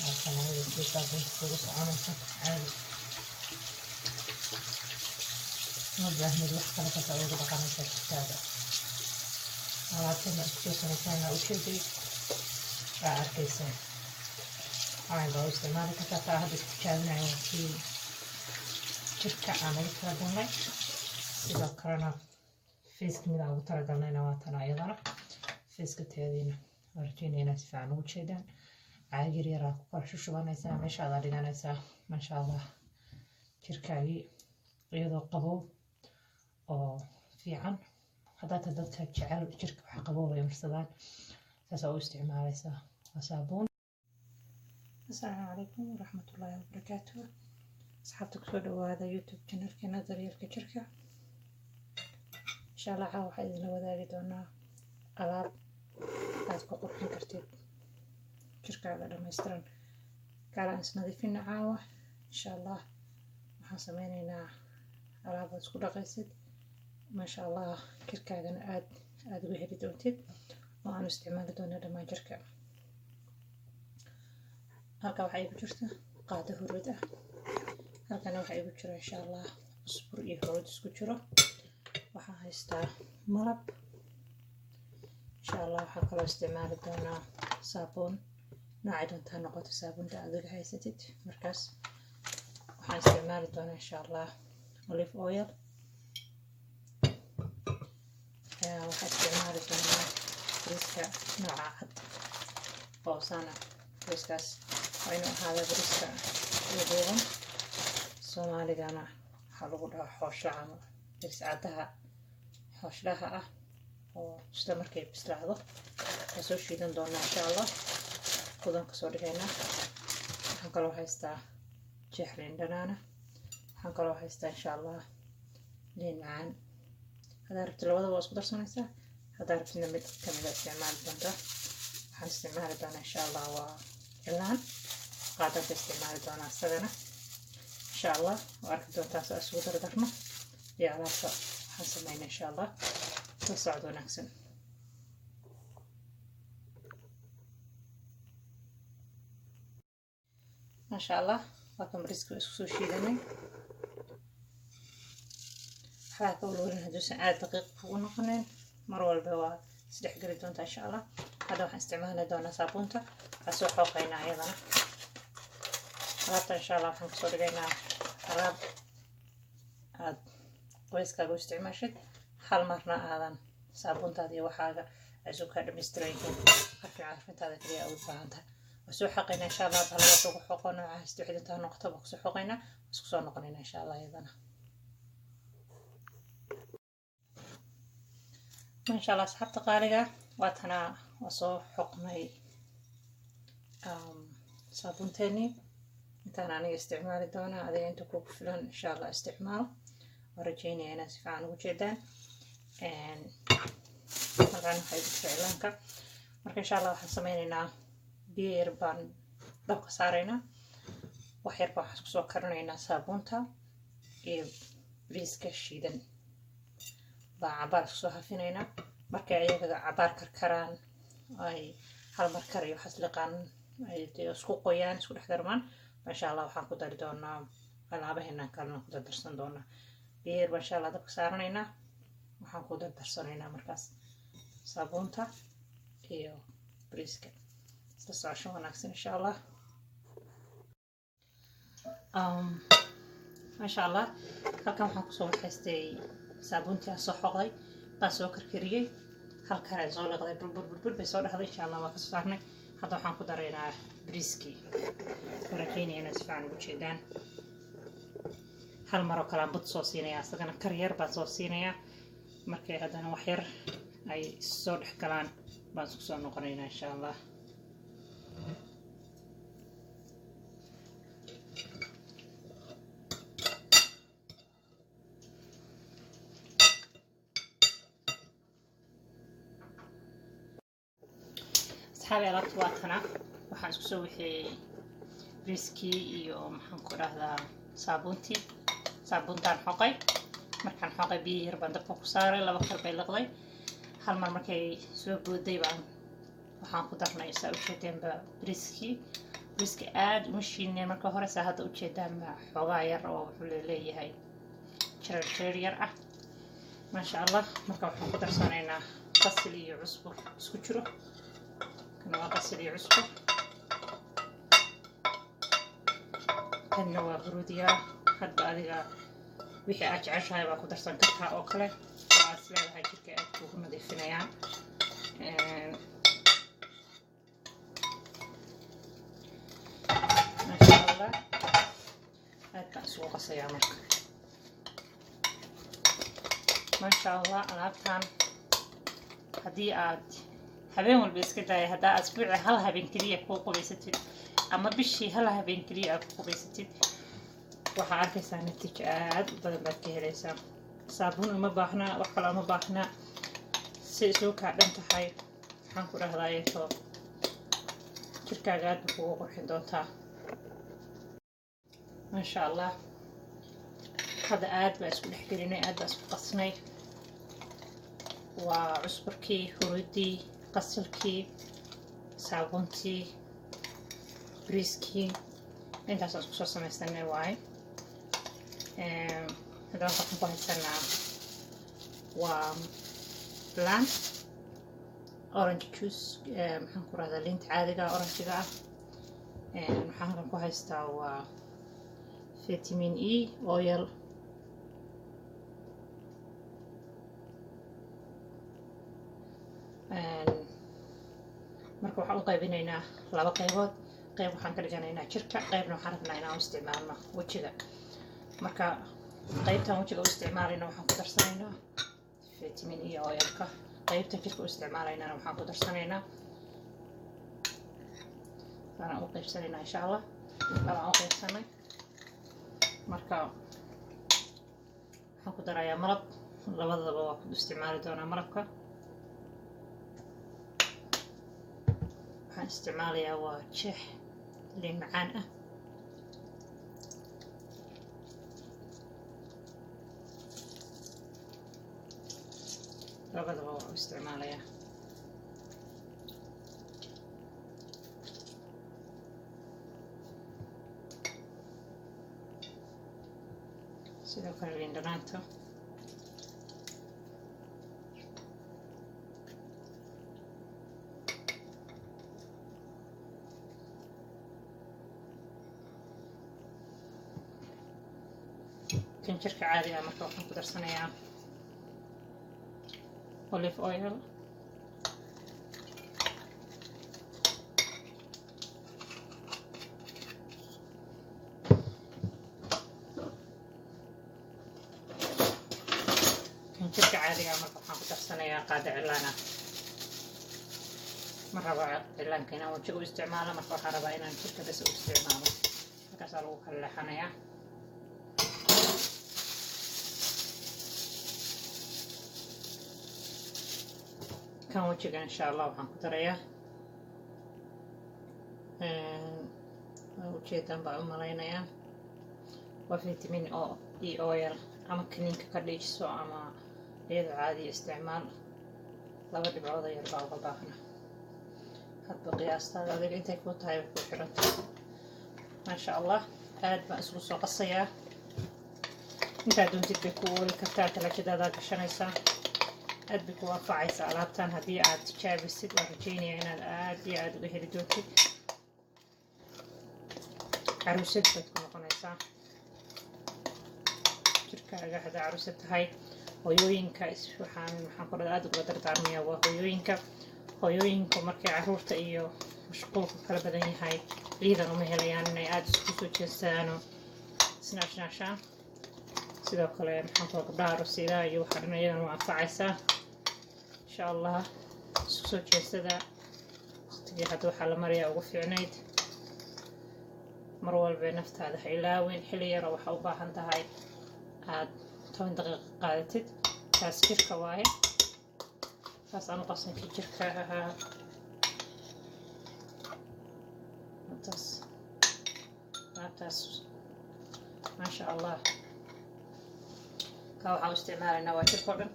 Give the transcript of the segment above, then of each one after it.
عشان هذا الشيء صابون تسوس عمل عادي نوجه من الوحدة لكتاوي بقنا كتابة alaabtana isku samaysana ujeeday waa arkaysaa waxaan loo isticmaali kartaa taa hadda isku jaabinayo kii jirka aan lagu talagalnay sidoo kalena feeska mid aan ugu talagalnayna waa tan ayadana feeska teediina waa rajeynayna si fiican ugu jeedaan caag yar yar ku kala shushubanaysaa meeshaada dhiganaysaa masha allah jirkaagii iyadoo qabow oo fiican haddaad dadka jecel jirka waxa qabooba ay marsadaan saas oo isticmaalaysaa waa saabuun. Assalaamu calaykum waraxmatullaahi wabarakaatuh. asxaabta kusoo dhawaada youtube channelkeena daryeelka jirka. insha allah waxaa idinla wadaagi doonaa alaab aad ku qurxin kartid jirkaaga dhammaystiran kaalaan isnadiifina caawa. insha allah waxaan sameynaynaa alaab aad isku dhaqaysid ما شاء الله كركاغنا aad uga heli doontid oo aan isticmaali doono dhamaan jirka. halka waxa igu jirta qaado hurud ah, halkana waxa igu jira insha allah usbur iyo hurud isku jiro. waxaan haystaa malab insha allah. waxaan kaloo isticmaali doonaa saabuun nooca doonta noqoto saabuunta aad uga haysatid. markaas waxaan isticmaali doonaa insha allah olive oil. waxaan isticmaali doonaa bariiska nooca cad oo sana bariiskaas waa inuu ahaada bariiska duuban soomaaligana waxaa lagu dhahaa xooshlaha ama bariis cadaha xooshlaha ah oo isla markay bislaado waan soo shiidan doonaa insha allah. kudan kasoo dhigaynaa. waxaan kaloo haystaa jeex liin dhanaana. waxaan kaloo haystaa insha allah liin macaan. هذا ربط الوضع واسكو درسانيسا. هذا ربطنا مد كامل استعمال دونتا. waxaan isticmaali doonaa insha allah waa cilaan qaadada isticmaali doonaa isagana insha allah. waa arki doontaa soo isugu dardarno iyo alaabta waxaan sameynaa insha allah. la socod wanaagsan. masha allah waa kan bariiska isku soo shiidanay. waxaa walwalin hadduusan aad daqiiq ugu noqonayn mar walba waa isdhex geli doontaa insha allah. hadda waxaan isticmaali doonaa saabuunta waxaan soo xooqaynaa iyadana alaabta insha allah. waxaan kasoo dhigaynaa alaab aad qoyskaaga u isticmaashid hal marna aadan saabuuntaada iyo waxaaga isu kaa dhammaystiraynin caafimaadkaada kaliya ugu baahantahay. waa soo xooqaynaa insha allah. bahalaga soo xooqo nooca isdhexdintaa noqoto baa kusoo xooqaynaa isku soo noqonaynaa insha allah iyadana. ما شاء الله أصحاب تقاليقة واتنا وصو حقني صابون تاني انتان أنا استعمال دونا هذا انتو كوك فلان إن شاء الله استعمال ورجيني أنا سفعان وجدا مرقان حيث فعلانك مرقا إن شاء الله وحن سمينينا بير بان دبق سارينا وحير بان حسكسو كرنينا صابونتا إيه بريسكا الشيدن baa cabaar soo hafinayna. markay ayaga cabaar karkaraan ay hal mar kariyo xasliqan ay isku qoyaan isku dhex darmaan masha allah. waxaan ku dari doonaa alaabaheena kalena ku darsan doonaa beer masha allah. dabka saaranaynaa waxaan ku darsanaynaa markaas saabuunta iyo bariiska isla socosho wanaagsan insha allah. masha allah. halkan waxaan kusoo waxaystay saabuuntii soo xoqday baa soo karkariyay halkaa soo liqday burbur bay soo dhaxday insha allah. waa ka soo saarnay. hadda waxaan ku daraynaa bariiskii warakeynayna si fiican ugu jeedaan. hal mar oo kale bad soo siinaya isagana kar yar baan soo siinaya. markay haddana wax yar ay soo dhex galaan baan isku soo noqonaynaa insha allah. أصحابي alaabta waa tana waxaan isku soo wixii bariiskii iyo maxaan ku dhahdaa saabuuntaan xoqay. markaan xoqay biyo yar baan dabka ku saaray laba kal bay liqday. hal mar markay soo booday baan waxaan ku darnay saa u jeedeenba bariiskii bariiska aad uma shiidneen marka hore saa hadda ujeedaan baa xoogaa yar oo wuxuu leeyahay jareer yar ah maasha allah. marka waxaan ku darsanaynaa qasil iyo cusbo isku jiro. kana waa qasil iyo cusbo, kanna waa huruudiya. hadda adiga wixii aad jeceshahay baa ku darsan kartaa oo kale waa is leedahay jirka aad kugu nadiifinayaan. maasha allah aad baan isugu qasayaa marka. maasha allah alaabtan haddii aad habeen walba iska daaya, haddaa asbuuci hal habeen keliya ku qubaysatid ama bishii hal habeen keliya aad ku qubaysatid waxaa arkaysaa natiijo aad u badan baad ka helaysaa. saabuun uma baahnaa, wax kale uma baahnaa, si isuu kaa dhan tahay waxaan ku dhahdaayeeto jirkaaga aad ba kugu qurxin doontaa. maasha allah hadda aad baa isku dhex gelinay, aad baa isku qasnay. waa cusburkii, huruudii, qasalkii, saabuuntii, bariiskii, intaasaan isku soo samaysanay waaye. hadda waxaan ku haysanaa waa blan orange juice, maxaan ku rahdaa liinta caadiga oranjiga ah. waxaan halkan ku haystaa waa vitamin E oil, marka waxaan u qaybinaynaa laba qaybood. qayb waxaan ka dhiganaynaa jirka, qaybna waxaan rabnaa inaan u isticmaalno wejiga. marka qaybtan wejiga u isticmaalayna waxaan ku darsanaynaa vitamin E oilka, qaybta jirka u isticmaalaynana waxaan ku darsanaynaa waana u qaybsanaynaa insha allah. labaan u qaybsanay. marka waxaan ku darayaa malab, labadaba waa ku isticmaali doonaa malabka. waxaan isticmaalayaa waa jeex liin macaan ah. labadaba waa u isticmaalayaa. sidoo kale liin dhanaanta. kan jirka caadiga marka waxaan ku darsanayaa olive oil, kan jirka caadiga marka waxaan ku darsanayaa qaada cilaana. ma raba cilaanka inaan wajiga u isticmaalo, marka waxaan rabaa inaan jirka bas u isticmaalo. markaasaa lagu kala leexanayaa. kan wajiga insha allah waxaan ku darayaa ujeedaan baa u malaynayaa waa vitamin E oil, ama kaniinka ka dhiijiso ama iyadoo caadiya isticmaal. laba dhibcood yar baa uga baahna, hadba qiyaastaada adiga intay ku tahay ku xiranta. maasha allah aad baan isku soo qasayaa. intaa doontid bay ku ooli kartaa, talaajadaada gashanaysaa. aad bay ku anfacaysaa alaabtan haddii aad tijaabisid. waan rajeynaya inaad aad iyo aad uga heli doontid. caruusad baad ku noqonaysaa jirkaaga haddaa caruusad tahay. hooyooyinka waxaan ku aad uga dardaarmayaa waa hooyooyinka markay caruurta iyo mashquulka kala badan yahay ciidan uma helayaan inay aada isku soo jeestaano isnaashnaashaan. sidoo kale maxaan ku gabdhaha aroosidaa iyo waxaa dhan iyadana waa anfacaysaa insha allah. isku soo jeestada waqtigii hadda waxaa la marayaa ugu fiicnayd. mar walba naftaada ha ilaawin. xilli yaro waxaa u baahan tahay aad 10 daqiiqo qaadatid. taas jirka waaye, taas aan u qabsankii jirka ahaa. taas maasha allah. ka waxaan u isticmaalaynaa waa jirka o dhan.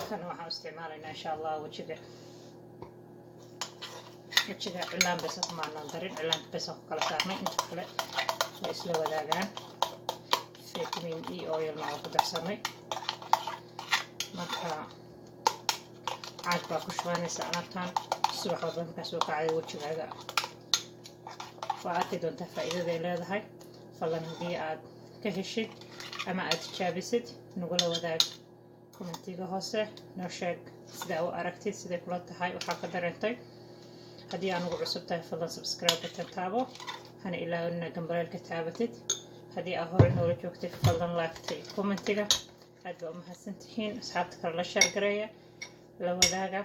kana waxaan u isticmaalaynaa insha allah wejiga. wajiga cilaan bes kuma aanan darin, cilaanka bes ku kala saarnay, inta kale way isla wadaagaan. vitamin E oilna waa ku darsanay. marka caad baa ku shubanaysa alaabtan subax walba markaas oo kacday wajigaaga waa arki doontaa faa'iidada ay leedahay. fadlan haddii aad ka heshid ama aad tijaabisid nagula wadaag commentiga hoose, noo sheeg sidaa u aragtid, siday kula tahay, waxaa ka dareentay. haddii aan ugu cusub tahay fadlan subscribe button taabo, hana ilaawina gambaleelka taabatid. haddii aad hore noola joogtay fadlan like commentiga. aad baa u mahadsantihiin. asxaabta kale la share gareeya, la wadaaga.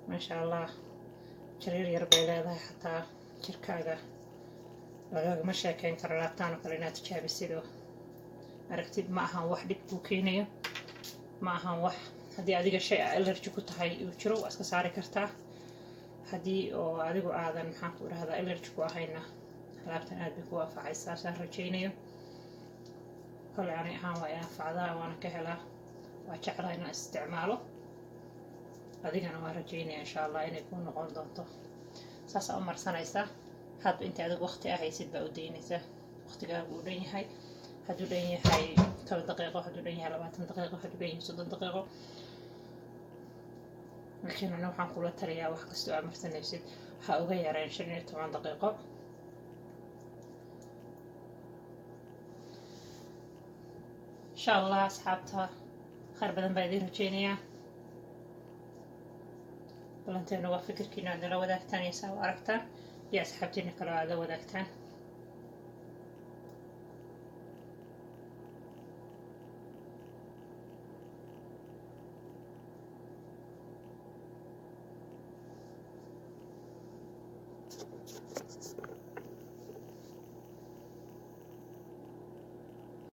maasha allah jariir yar bay leedahay, xataa jirkaaga lagagama sheekeyn karo. laabtaan oo kale inaad tijaabisid oo aragtid, ma ahan wax dhib kuu keenayo, ma ahan wax haddii adiga shay allergy ku tahay uu jiro waa iska saari kartaa. haddii oo adigu aadan maxaan ku dhahdaa allergy ku ahayna alaabtan aad bay ku waafacaysaa saan rajaynayo. kole ani ahaan waa anfacdaa, waana ka helaa, waa jeclaa inaan isticmaalo. adigana waa rajaynaya insha allah inay kuu noqon doonto. saasaa u marsanaysaa. hadba inta adigu waqti ahaysid baa u daynaysaa. waqtigaagu uu dhan yahay, hadduu dhan yahay 10 daqiiqo, hadduu dhan yahay 20 daqiiqo, hadduu dhan yahay 30 daqiiqo. laakiin ana waxaan kula taliyaa wax kastoo aad marsanaysid ha uga yareen 5 iyo 10 daqiiqo. insha allah asxaabta khayr badan baa idiin rajaynayaa. balanteena waa fikirkiina aad nala wadaagtaan iyo saa u aragtaan iyo asxaabtiina kale aad la wadaagtaan.